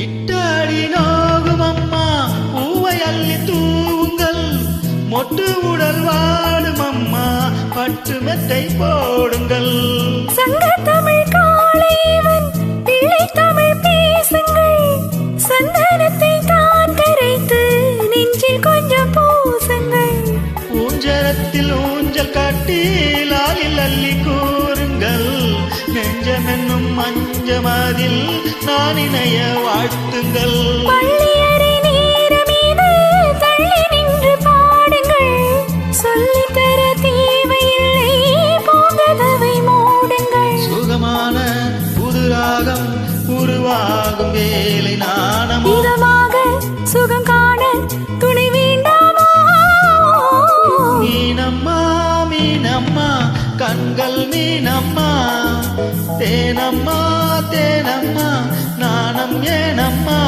இட்டாடி நோகும் அம்மா பூவை அள்ளி தூவுங்கள், மொட்டு உடல் வாடும் அம்மா பட்டு மெத்தை போடுங்கள். சங்க தமிழ் காளைவன் பிள்ளை தமிழ் பேசுங்கள், சந்தனத்தை தான் கரைத்து நெஞ்சில் கொஞ்சம் பூசுங்கள். ஊஞ்சரத்தில் ஊஞ்சல் காட்டி லாலில் அள்ளி கூறுங்கள், நெஞ்சமென்னும் மஞ்சமதில் நான் இணைய வாழ்த்துங்கள். பள்ளியறை நேரம் இது தள்ளி நின்று பாடுங்கள், சொல்லித்தர தேவையில்லை போகதவை மூடுங்கள். சுகமான புது ராகம் உருவாகும் வேலை நாணமோ, இதமாக சுகம் காண துணை வேண்டாமோ. மீனம்மா மீனம்மா கண்கள் மீனம்மா, தேனம்மா தேனம்மா நாணம் ஏனம்மா.